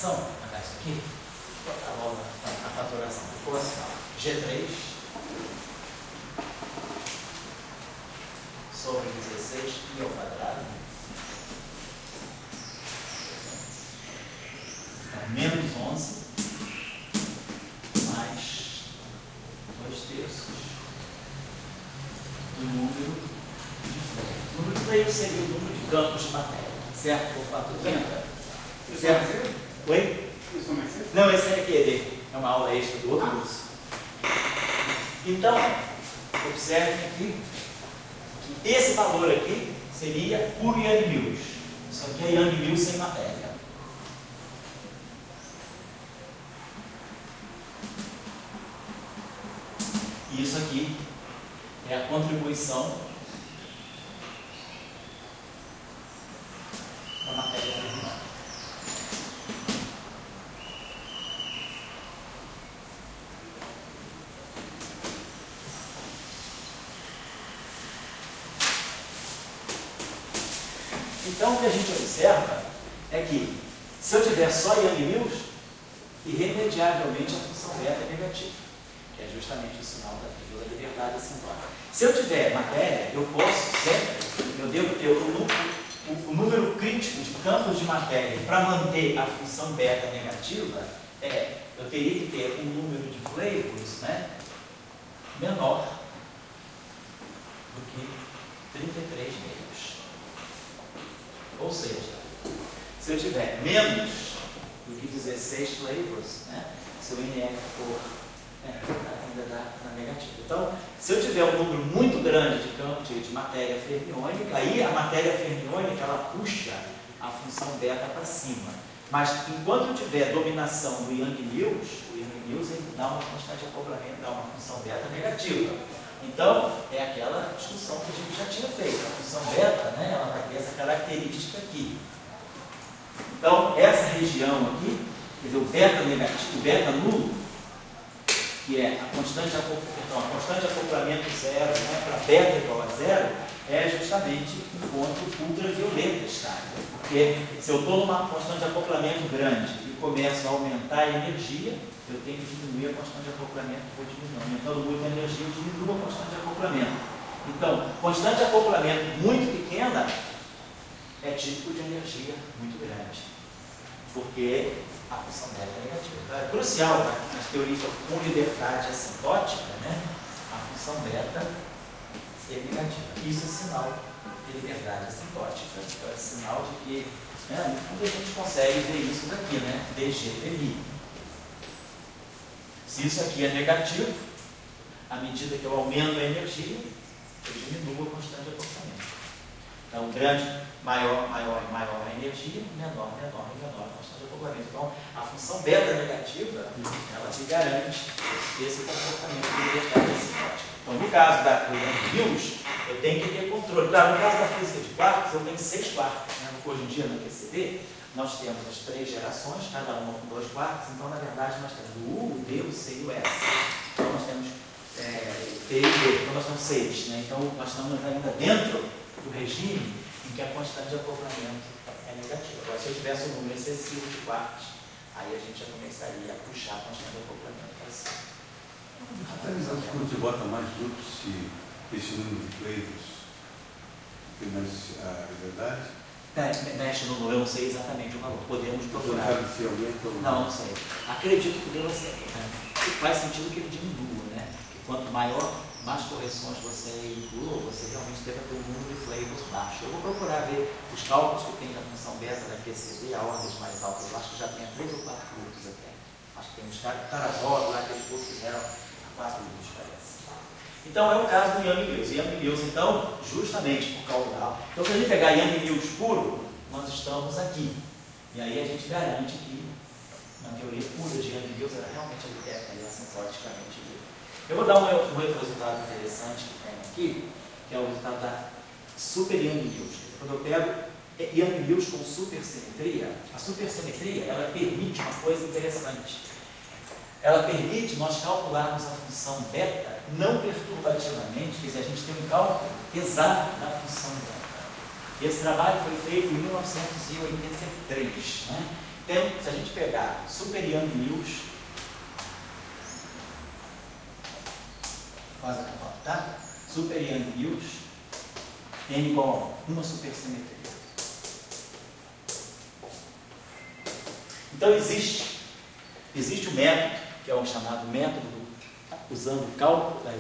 fatoração, isso aqui, vou botar logo a fatoração, ficou assim, ó, G3 sobre 16 π ao quadrado, então, menos 11 mais 2/3 do número de fleios. O número de fleios seria o número de campos de matéria, certo? Por 430. Certo? Oi? Não, esse é aquele. É uma aula extra do outro curso. Então, observem aqui que esse valor aqui seria puro Young Mills. Isso aqui é Young Mills sem matéria. E isso aqui é a contribuição da matéria fermiônica. Então, o que a gente observa é que, se eu tiver só Young Mills, irremediavelmente a função beta é negativa, que é justamente o sinal da liberdade assimptótica. Se eu tiver matéria, eu posso sempre, eu devo ter o número crítico de campos de matéria para manter a função beta negativa, eu teria que ter um número de flavors, né, menor do que 33 meios. Ou seja, se eu tiver menos do que 16 flavors, né, se o NF for ainda dá na negativa. Então, se eu tiver um número muito grande de campos de matéria fermiônica, aí a matéria fermiônica ela puxa a função beta para cima. Mas enquanto eu tiver dominação do Young Mills, o Young Mills ele dá uma constante de acoplamento, dá uma função beta negativa. Então, é aquela discussão que a gente já tinha feito. A função beta, né, ela vai ter essa característica aqui. Então, essa região aqui, quer dizer, o beta negativo, o beta nulo, que é a constante de acoplamento zero, né, para beta igual a zero, é justamente um ponto ultravioleta estável. Porque se eu estou numa constante de acoplamento grande e começo a aumentar a energia, eu tenho que diminuir a constante de acoplamento, vou diminuir. Aumentando muito a energia, eu diminuo a constante de acoplamento. Então, constante de acoplamento muito pequena é típico de energia muito grande. Porque a função beta é negativa. Então, é crucial nas teorias com liberdade assintótica, né, a função beta ser negativa. Isso é sinal de liberdade assintótica. Então, é sinal de que, no fundo, a gente consegue ver isso daqui, né, DGTI. Se isso aqui é negativo, à medida que eu aumento a energia, eu diminuo a constante de acoplamento. Então, maior a energia, menor a constante de acoplamento. Então, a função beta negativa, ela te garante esse comportamento de liberdade assintótica. Então, no caso do Young Mills, eu tenho que ter controle. Claro, no caso da física de quartos, eu tenho 6 quartos. Né? Hoje em dia, no QCD, nós temos as 3 gerações, cada uma com 2 quartos. Então, na verdade, nós temos o U, o D, o C e o S. Então, nós temos T e D. Então, nós temos 6. Né? Então, nós estamos ainda dentro do regime em que a constante de acoplamento é negativa. Agora, se eu tivesse um número excessivo de quartos, aí a gente já começaria a puxar a constante de acoplamento para cima. Está avisado que quando você bota mais grupos, se esse número de flavors tem mais liberdade? Mexe no número, eu não sei exatamente o valor. Podemos procurar. Não sabe se aumenta ou não sei. Acredito que deva ser. Faz sentido que ele diminua, né? Que quanto mais correções você inclua, você realmente deve ter um número de flavors baixo. Eu vou procurar ver os cálculos que tem da função beta da QCD, a ordens mais altas. Eu acho que já tem 3 ou 4 grupos até. Acho que tem uns Tarazov lá que eles consideram 4 grupos, parece. Então, é o caso do Young Mills. Young Mills, então, justamente por caudal. Então, se a gente pegar Young Mills puro, nós estamos aqui. E aí a gente garante que, na teoria pura de Young Mills, ela realmente é assintoticamente livre. Eu vou dar um outro resultado interessante que tem aqui, que é o resultado da super Young Mills. Quando eu pego Young Mills com supersimetria, a supersimetria, ela permite uma coisa interessante. Ela permite nós calcularmos a função beta não perturbativamente, quer dizer, a gente tem um cálculo exato da função beta. Esse trabalho foi feito em 1983. Né? Então, se a a gente pegar Super Young Mills, quase acabou, tá? Super Young Mills, N igual a uma supersimetria. Então existe o método, que é o chamado método, usando o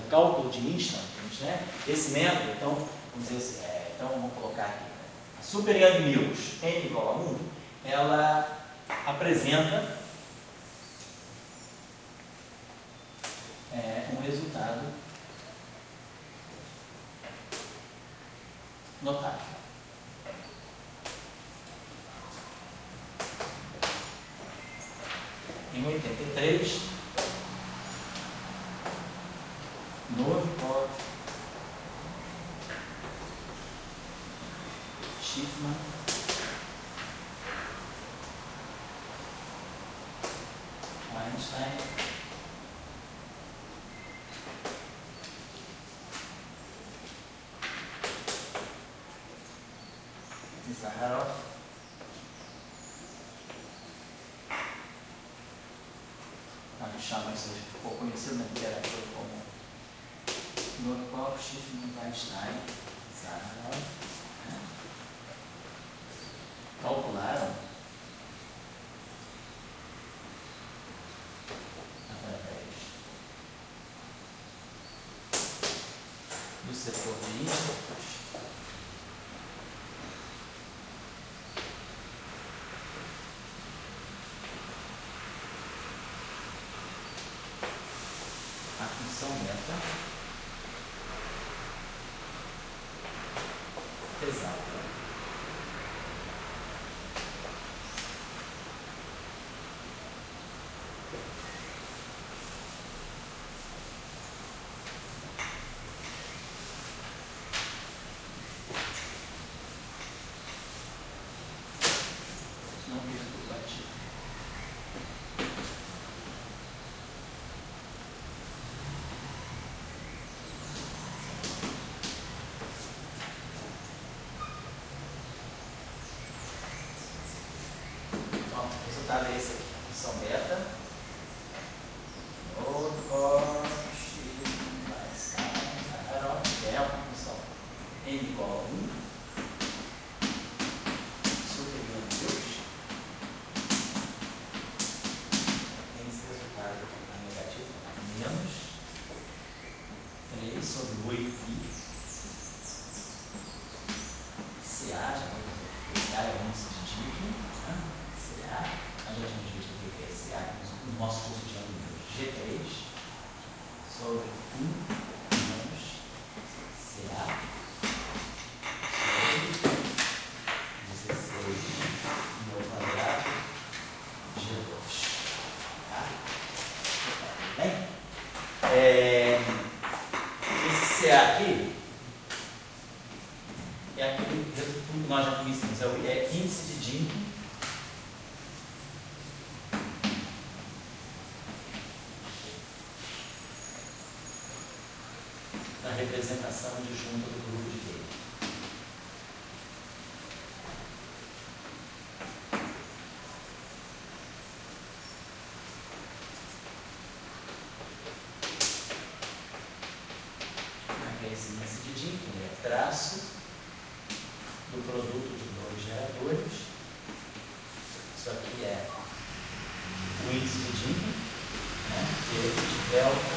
cálculo de instantes, né? Esse método, então, vamos dizer assim, então vamos colocar aqui, a Super Young Mills, N igual a 1, ela apresenta um resultado notável. Em 83, Novikov, Schiffman, Einstein, Zaharov, chama isso, ficou conhecido na literatura como Novikov, Schiffman, Einstein, Zaharov, né? Calcularam através do setor de índices a função beta exata não perturbativa. Então, o resultado é esse aqui, a função beta. É uma função n igual a 1, superior a 2, tem esse resultado a negativo, menos 3 sobre 8i, CA, já vamos ver, CA é o índice de Dicke, né? CA, nós já tínhamos visto o que é CA no nosso curso de ano G3, sobre 1 menos CA sobre 16 no quadrado G2. Tá? Bem? Esse CA aqui é aquele resultado que nós já conhecemos, é índice de Dicke da representação de junta do grupo de Lie. Aqui é esse índice de Dicke, ele é traço do produto de dois geradores. Isso aqui é o índice de Dicke, né, que é de delta.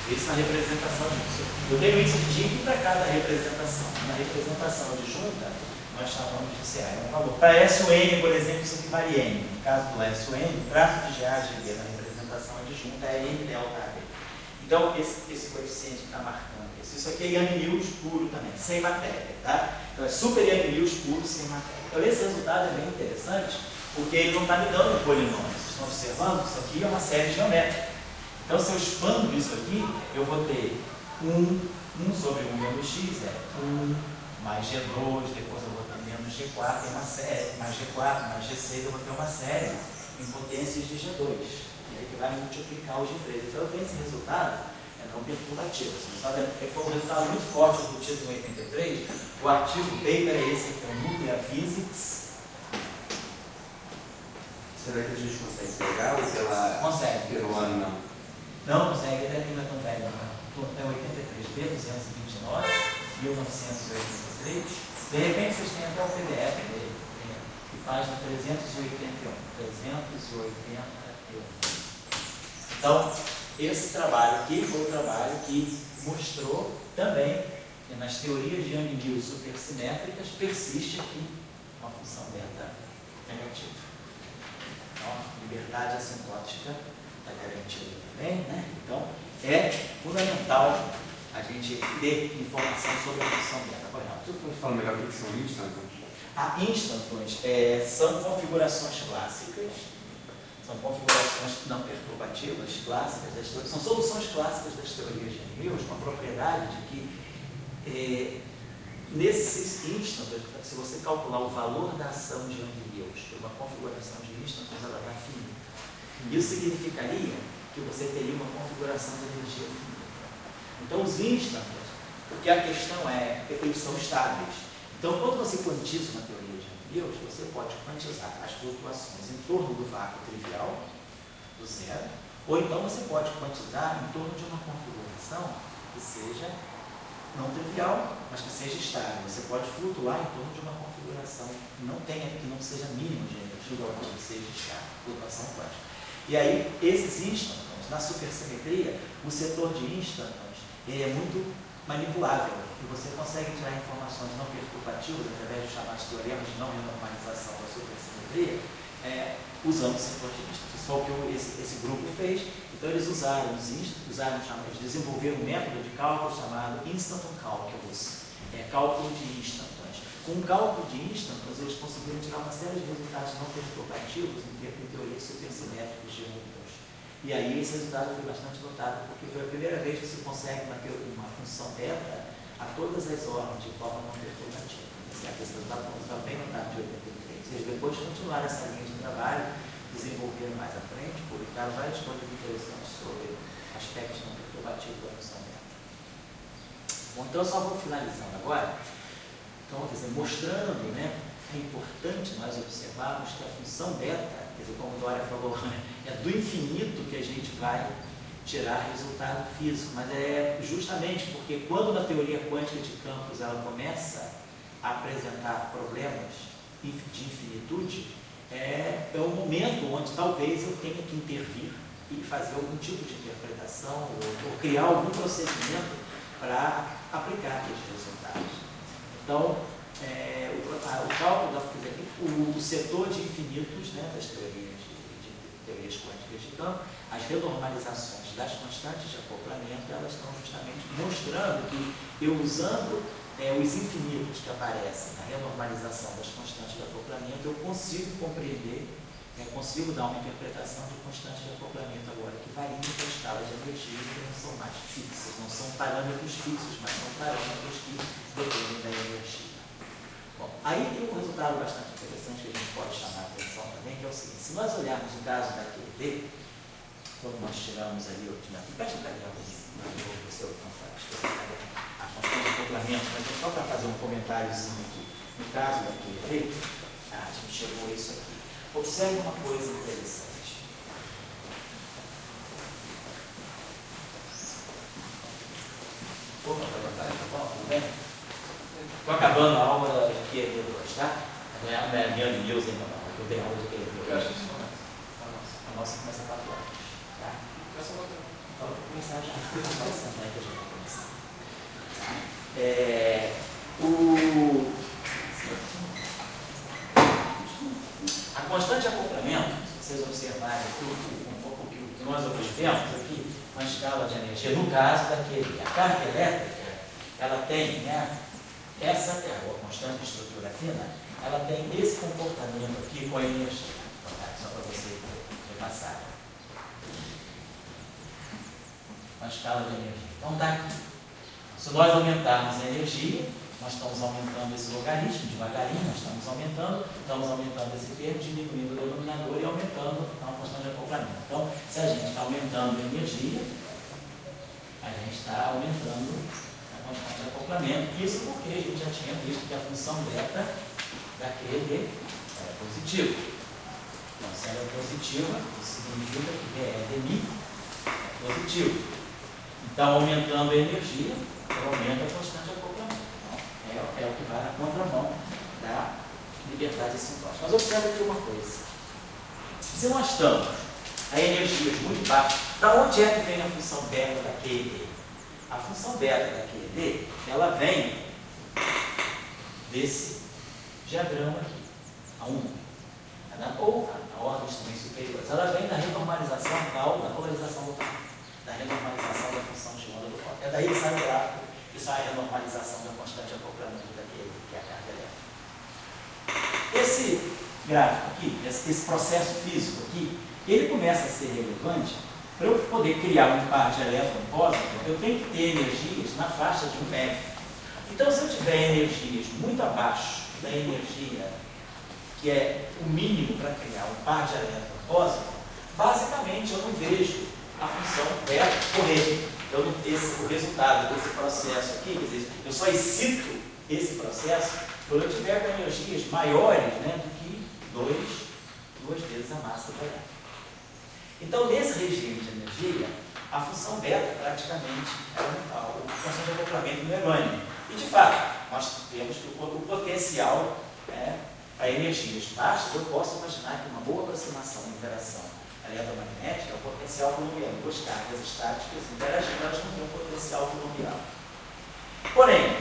Isso na representação disso. Eu tenho índice de Dicke para cada representação. Na representação de junta, nós chamamos de CA. É um valor. Para SUN, por exemplo, isso aqui vale N. No caso do SUN, o traço de GA/GB na representação de junta é N delta AB. Então, esse coeficiente está marcando isso. Isso aqui é Young Mills puro também, sem matéria. Tá? Então, é Super Young Mills puro, sem matéria. Então, esse resultado é bem interessante, porque ele não está me dando um polinômio. Vocês estão observando? Isso aqui é uma série geométrica. Então, se eu expando isso aqui, eu vou ter 1 sobre 1 menos x, é 1 mais G2, depois eu vou ter menos G4, tem uma série, mais G4, mais G6, eu vou ter uma série em potências de G2, e aí que vai multiplicar o G3. Então, eu tenho esse resultado, não perturbativo. Esse resultado foi um resultado muito forte obtido em 83. O artigo paper é esse aqui, é o Nuclear Physics, Será que a gente consegue pegar ou pelo ano não? Não consegue, ele não é tão velho, não. É 83B, 229, 1983. De repente vocês têm até o PDF dele, que página 381. 381. Então, esse trabalho aqui foi o trabalho que mostrou também que nas teorias de Young-Mills supersimétricas persiste aqui uma função beta negativa. Então, liberdade assintótica está garantida também, né? Então, é fundamental a gente ter informação sobre a função beta. Você pode falar melhor o que são instantons? Instantons são configurações clássicas, são configurações não perturbativas clássicas das teorias, são soluções clássicas das teorias de Young-Mills, com a propriedade de que nesses instantons, se você calcular o valor da ação de Young-Mills por uma configuração de instantons, ela dá finita. Isso significaria que você teria uma configuração de energia finita. Então, os instantons, porque a questão é, eles são estáveis. Então, quando você quantiza uma teoria de Young-Mills, você pode quantizar as flutuações em torno do vácuo trivial, do zero, ou então você pode quantizar em torno de uma configuração que seja não trivial, mas que seja estável. Você pode flutuar em torno de uma configuração que não seja mínima de energia, que seja estável, flutuação quântica. E aí, esses instantons, na supersimetria, o setor de instantons é muito manipulável e você consegue tirar informações não perturbativas através dos chamados teoremas de não renormalização da supersimetria usando o setor de instantons. Isso foi o que esse grupo fez. Então eles eles desenvolveram um método de cálculo chamado Instanton Calculus, cálculo de instantons. Com o cálculo de instantons, eles conseguiram tirar uma série de resultados não perturbativos em teorias supersimétricas de Young-Mills. E aí esse resultado foi bastante notado, porque foi a primeira vez que se consegue uma função beta a todas as ordens de forma não perturbativa. Esse resultado foi bem notado de 83. Eles depois continuaram essa linha de trabalho, desenvolveram mais à frente, publicaram várias coisas interessantes sobre aspectos não perturbativos da função beta. Bom, então eu só vou finalizando agora. Então, quer dizer, mostrando, né, é importante nós observarmos que a função beta, quer dizer, como o Dória falou, é do infinito que a gente vai tirar resultado físico, mas é justamente porque quando na teoria quântica de campos ela começa a apresentar problemas de infinitude, é o momento onde talvez eu tenha que intervir e fazer algum tipo de interpretação ou criar algum procedimento para aplicar aqueles resultados. Então, o cálculo, o setor de infinitos, né, das teorias quânticas de campo, as renormalizações das constantes de acoplamento, elas estão justamente mostrando que eu usando os infinitos que aparecem na renormalização das constantes de acoplamento, eu consigo compreender, consigo dar uma interpretação de constantes de acoplamento agora, que variam com escalas de energia que não são mais fixas, não são parâmetros fixos, mas são parâmetros que dependem da energia. Bom, aí tem um resultado bastante interessante que a gente pode chamar a atenção também, que é o seguinte: se nós olharmos o caso da QED, quando nós tiramos ali, presta para cá, o seu a constante de acoplamento, mas só para fazer um comentáriozinho aqui, no caso da QED, a gente chegou a isso aqui. Observe uma coisa interessante. Opa, tá bom, tudo bem? Estou acabando a aula de QED hoje, tá? Não é Young-Mills ainda não, eu tenho aula de QED hoje. A nossa começa a 4 horas, tá? Então, vou começar já. Vai sentar aí que a gente vai começar. A constante de acoplamento, se vocês observarem o que nós observamos aqui, uma escala de energia, no caso daquele, a carga elétrica, ela tem, né, essa a constante de estrutura fina, ela tem esse comportamento aqui com a energia, só para você repassar. Uma escala de energia. Então está aqui. Se nós aumentarmos a energia, nós estamos aumentando esse logaritmo, devagarinho, nós estamos aumentando esse termo, diminuindo o denominador e aumentando a constante de acoplamento. Então, se a gente está aumentando a energia, a gente está aumentando a constante de acoplamento. Isso porque a gente já tinha visto que a função beta daquele é positiva. Então, se Se ela é positiva, isso significa que VE de mi é positivo. Então, aumentando a energia, ela aumenta a constante de acoplamento. Então, é o que vai na contramão da liberdade assintótica. Mas observe aqui uma coisa. Se nós estamos a energias muito baixas, da onde é que vem a função beta da QED? A função beta da QED, ela vem desse diagrama aqui, a 1. Ou a ordens também superiores. Ela vem da renormalização da polarização do campo, da renormalização da função de onda do fóton. É daí que sai o gráfico, que sai a renormalização da constante de acoplamento daquele, que é a carga elétrica. Esse gráfico aqui, esse processo físico aqui, ele começa a ser relevante para eu poder criar um par de elétron positivo. Eu tenho que ter energias na faixa de 1 F. Então, se eu tiver energias muito abaixo da energia que é o mínimo para criar um par de elétron positivo, basicamente eu não vejo a função beta correr. O resultado desse processo aqui, quer dizer, eu só excito esse processo quando eu tiver com energias maiores, né, do que duas vezes a massa do elétron. Então, nesse regime de energia, a função beta praticamente é a função de acoplamento do urânio. E, de fato, nós temos que o potencial para energias baixas, eu posso imaginar que uma boa aproximação da interação eletromagnética é o potencial colombiano. Duas cargas estáticas interagindo, elas não têm um potencial colombiano. Porém,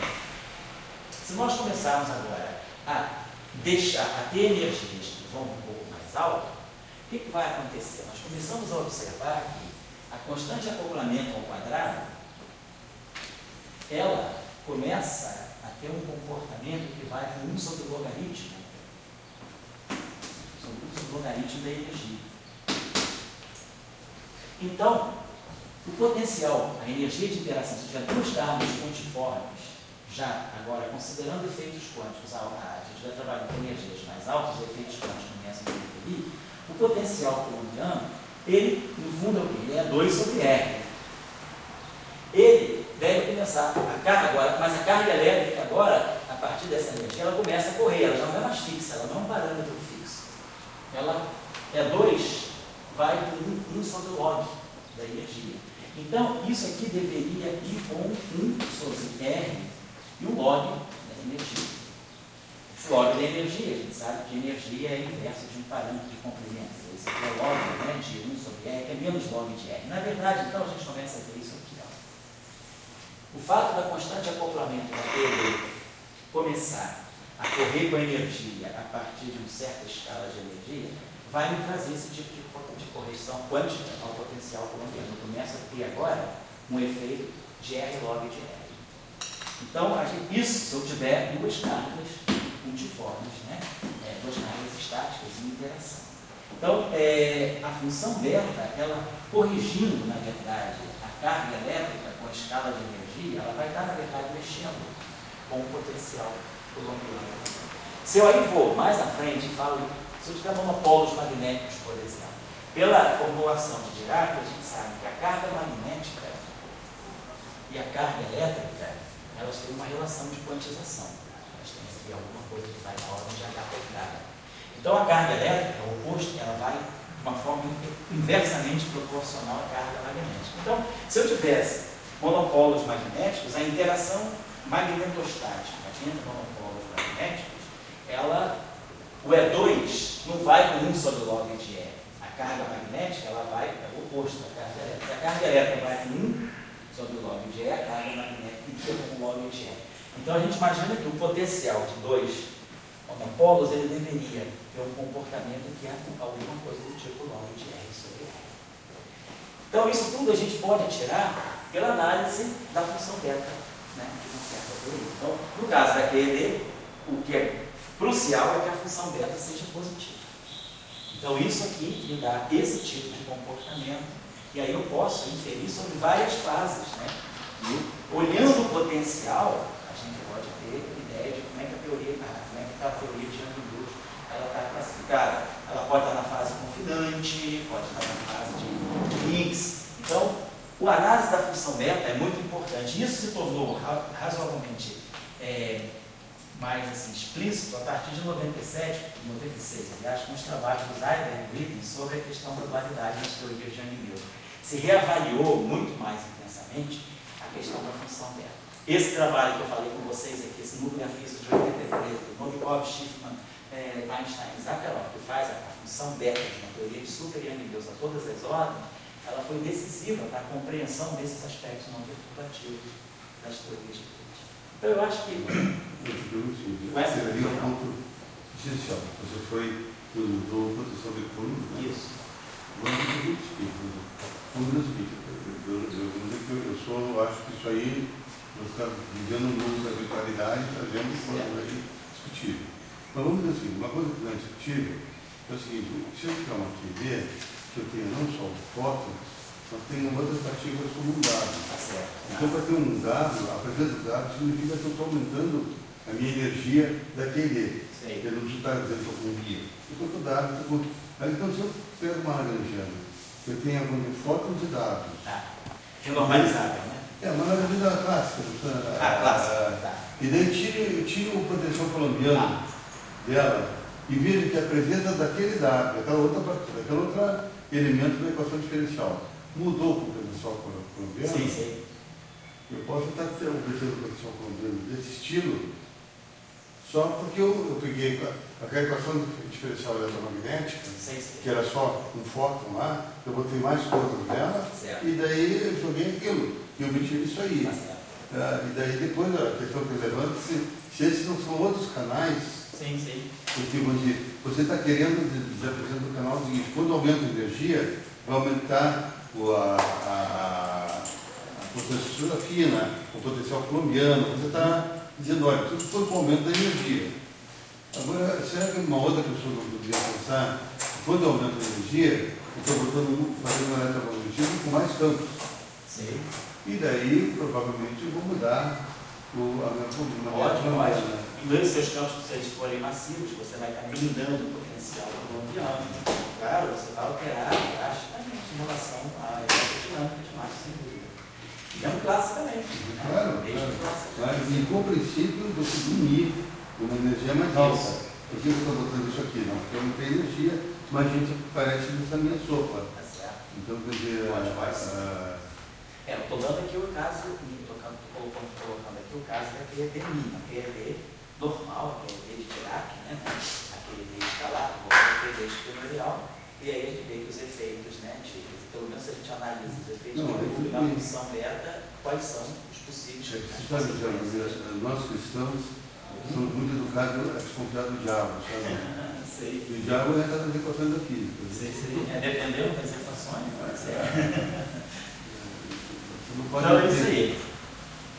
se nós começarmos agora a ter energias que vão um pouco mais alto, o que vai acontecer? Nós começamos a observar que a constante de acoplamento ao quadrado, ela começa a ter um comportamento que vai com 1 sobre o logaritmo da energia. Então, o potencial, a energia de interação, se tiver duas cargas pontiformes, já agora considerando efeitos quânticos, a gente vai trabalhar com energias mais altas, efeitos quânticos começam a interferir, o potencial colombiano, ele, no fundo, é o quê? Ele é 2 sobre R. Ele deve começar a carga agora, mas a carga elétrica agora, a partir dessa energia, ela começa a correr, ela já não é mais fixa, ela não é um parâmetro fixo. Ela é 2, vai por 1 sobre o log da energia. Então, isso aqui deveria ir com 1 sobre R e o log da energia. Esse log da energia, a gente sabe que energia é inverso de um parâmetro de comprimento. Esse aqui é o log, né, de 1 sobre R, que é menos log de R. Na verdade, então, a gente começa a ver isso aqui. Ó. O fato da constante de acoplamento da QED começar a correr com a energia a partir de uma certa escala de energia, vai me trazer esse tipo de correção quântica ao potencial colombiano. Eu começo a ter agora um efeito de R log de R. Então, isso se eu tiver duas cargas multiformes, né? Duas cargas estáticas em interação. Então, a função beta, ela corrigindo, na verdade, a carga elétrica com a escala de energia, ela vai estar, na verdade, mexendo com o potencial colombiano. Se eu aí vou mais à frente e falo, se eu tiver monopolos magnéticos, por exemplo, pela formulação de Dirac, a gente sabe que a carga magnética e a carga elétrica, elas têm uma relação de quantização. Elas têm aqui alguma coisa que vai na ordem de H por K. Então, a carga elétrica, o oposto, ela vai de uma forma inversamente proporcional à carga magnética. Então, se eu tivesse monopolos magnéticos, a interação magnetostática entre monopolos magnéticos, o E2 não vai com 1 sobre o log de E. A carga magnética, ela vai, é o oposto da carga elétrica. A carga elétrica vai com 1 sobre o log de E, a carga magnética com o log de E. Então, a gente imagina que o potencial de dois monopolos, ele deveria ter um comportamento que é alguma coisa do tipo log de R sobre R. Então, isso tudo a gente pode tirar pela análise da função beta, né, que conserva por isso. Então, no caso da QED, o que é crucial é que a função beta seja positiva. Então, isso aqui me dá esse tipo de comportamento, e aí eu posso inferir sobre várias fases, né? E, olhando o potencial, a gente pode ter ideia de como é que a teoria de Young-Lewis está classificada. Ela pode estar na fase confinante, pode estar na fase de Higgs. Então, a análise da função beta é muito importante. Isso se tornou razoavelmente mais assim, explícito a partir de 96, aliás, com os trabalhos do Zyber e Witten sobre a questão da dualidade nas teorias de Young e Mills. Se reavaliou muito mais intensamente a questão da função beta. Esse trabalho que eu falei com vocês aqui, esse núcleo físico de 83, do Novikov, Schiffman, Einstein e Zakharov, que faz a função beta de uma teoria de super Young e Mills a todas as ordens, ela foi decisiva para a compreensão desses aspectos não perturbativos das teorias de Witten. Então eu acho que esse ali é um ponto essencial. Você foi do proteção de Coulomb, né? isso. Eu acho que isso aí, nós estamos vivendo um mundo da virtualidade, trazendo coisas aí discutíveis. Mas vamos dizer assim, uma coisa que não é discutível é o seguinte: se eu tiver uma TV, que eu tenho não só fótons, mas tenho outras partículas como um dado. Então, para ter um dado, a presença do dado significa que eu estou aumentando a minha energia daquele. Eu não preciso estar dizendo que eu estou com um guia. Eu estou com dados. Então, se eu pego uma Lagrangiana, eu tenho algum de fótons e dados. Renormalizável, né? Uma Lagrangiana clássica. Clássica. E daí tiro o potencial colombiano dela e vejo que a presença daquele dado, daquela outra elemento da equação diferencial, mudou o potencial colombiano. Sim. Eu posso estar obtendo o potencial colombiano desse estilo só porque eu peguei aquela equação diferencial eletromagnética, que era só um fóton lá, eu botei mais coisas nela, e daí eu joguei aquilo, e eu obtive isso aí. E daí depois a questão que eu levanto, se esses não são outros canais, porque você está querendo dizer, por exemplo, do canal seguinte: quando aumenta a energia, vai aumentar a potencial fina, o potencial colombiano. Você está dizendo, olha, tudo foi com o aumento da energia. Agora, será que uma outra pessoa não poderia pensar que quando aumenta a energia, eu estou fazendo um eletromagnetismo com mais campos? E daí, provavelmente, eu vou mudar a minha Ótimo. E os seus campos, se eles forem massivos, você vai estar blindando o potencial colombiano. Claro, você vai alterar drasticamente em relação à dinâmica de massa, sem dúvida. Digamos classicamente. Claro. E com o princípio do unir uma energia mais alta. Por que eu estou botando isso aqui? Não, porque eu não tenho energia, mas a gente parece nessa minha sopa. Então, quer dizer, eu estou dando aqui o caso, colocando aqui o caso da QED mínima, a QED normal, a QED de Dirac, né? A QED escalar, a QED exponencial, e aí a gente vê que os efeitos, né, pelo menos se a gente analisa os efeitos da função beta, quais são os possíveis. Nós cristãos somos muito educados a desconfiar do diabo, sabe? E o diabo é das equações da física. Dependendo das equações, pode ser. Então é isso aí.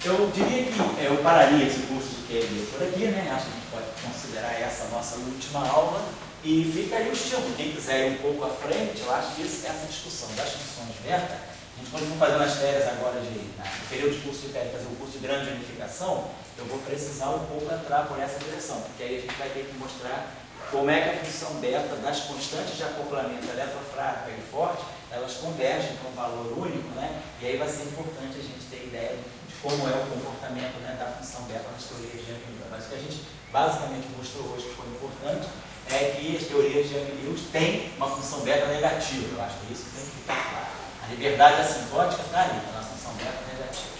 Eu diria que eu pararia esse curso de QED por aqui, né? Acho que a gente pode considerar essa a nossa última aula. E fica aí o estímulo. Quem quiser ir um pouco à frente, eu acho que essa discussão das funções beta, a gente continua fazendo as férias agora no período de curso de férias, fazer o curso de grande unificação, eu vou precisar um pouco entrar por essa direção, porque aí a gente vai ter que mostrar como é que a função beta das constantes de acoplamento eletrofrágica e forte, elas convergem para um valor único, né? E aí vai ser importante a gente ter ideia de como é o comportamento, né, da função beta nas teorias de Young-Mills. Mas o que a gente basicamente mostrou hoje que foi importante é que as teorias de Young-Mills têm uma função beta negativa. Eu acho que isso tem que ficar claro. A liberdade assintôtica está ali, a nossa função beta negativa.